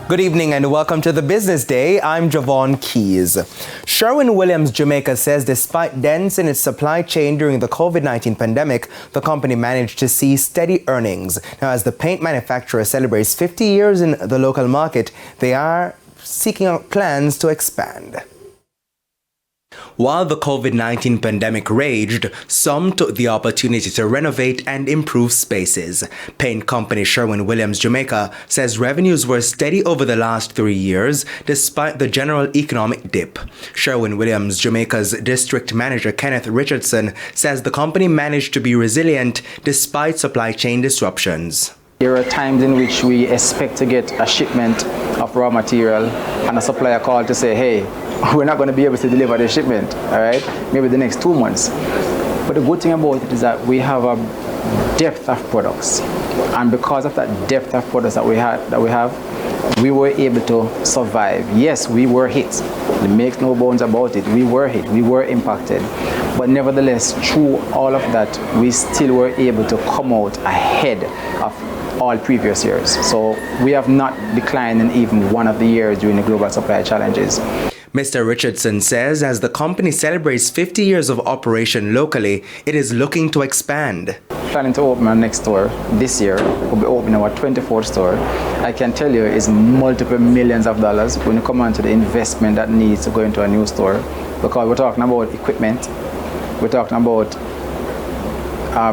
Good evening and welcome to the Business Day. I'm Javon Keys. Sherwin Williams Jamaica says despite dents in its supply chain during the COVID-19 pandemic, the company managed to see steady earnings. Now, as the paint manufacturer celebrates 50 years in the local market, they are seeking out plans to expand. While the COVID-19 pandemic raged, some took the opportunity to renovate and improve spaces. Paint company Sherwin Williams Jamaica says revenues were steady over the last 3 years despite the general economic dip. Sherwin Williams Jamaica's district manager Kenneth Richardson says the company managed to be resilient despite supply chain disruptions. There are times in which we expect to get a shipment of raw material and a supplier called to say, hey, we're not going to be able to deliver the shipment, all right, maybe the next 2 months. But the good thing about it is that we have a depth of products. And because of that depth of products that we have, we were able to survive. Yes, we were hit. Make no bones about it. We were hit. We were impacted. But nevertheless, through all of that, we still were able to come out ahead of all previous years. So we have not declined in even one of the years during the global supply challenges. Mr. Richardson says as the company celebrates 50 years of operation locally, it is looking to expand. Planning to open our next store this year. We'll be opening our 24th store. I can tell you it's multiple millions of dollars when you come on to the investment that needs to go into a new store, because we're talking about equipment, we're talking about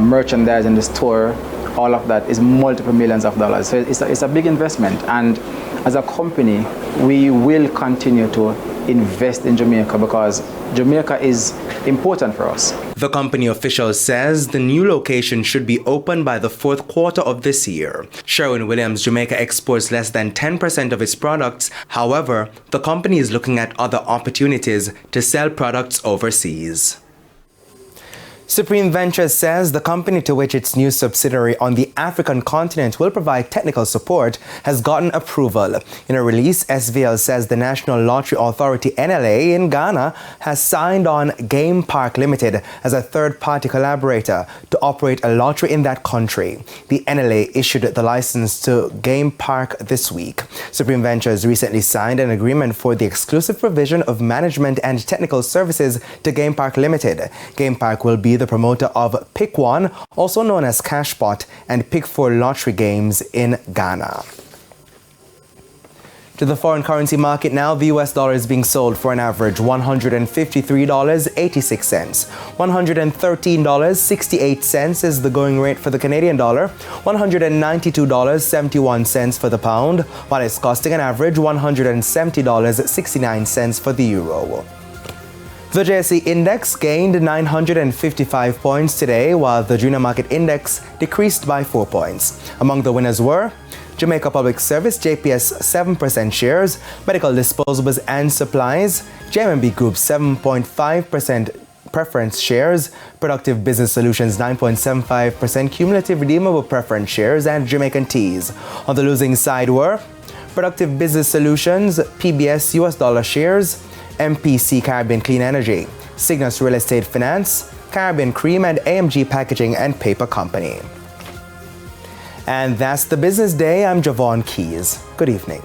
merchandise in the store. All of that is multiple millions of dollars. So it's a big investment. And as a company, we will continue to invest in Jamaica because Jamaica is important for us. The company official says the new location should be open by the fourth quarter of this year. Sherwin Williams Jamaica exports less than 10% of its products. However, the company is looking at other opportunities to sell products overseas. Supreme Ventures says the company to which its new subsidiary on the African continent will provide technical support has gotten approval. In a release, SVL says the National Lottery Authority NLA in Ghana has signed on Game Park Limited as a third-party collaborator to operate a lottery in that country. The NLA issued the license to Game Park this week. Supreme Ventures recently signed an agreement for the exclusive provision of management and technical services to Game Park Limited. Game Park will be the promoter of Pick 1, also known as Cashpot, and Pick 4 lottery games in Ghana. To the foreign currency market now, the US dollar is being sold for an average $153.86. $113.68 is the going rate for the Canadian dollar, $192.71 for the pound, while it's costing an average $170.69 for the euro. The JSE Index gained 955 points today, while the Junior Market Index decreased by 4 points. Among the winners were Jamaica Public Service, JPS 7% shares, Medical Disposables and Supplies, JMB Group 7.5% preference shares, Productive Business Solutions 9.75% cumulative redeemable preference shares, and Jamaican Teas. On the losing side were Productive Business Solutions, PBS US dollar shares, MPC Caribbean Clean Energy, Cygnus Real Estate Finance, Caribbean Cream, and AMG Packaging and Paper Company. And that's the Business Day. I'm Javon Keys. Good evening.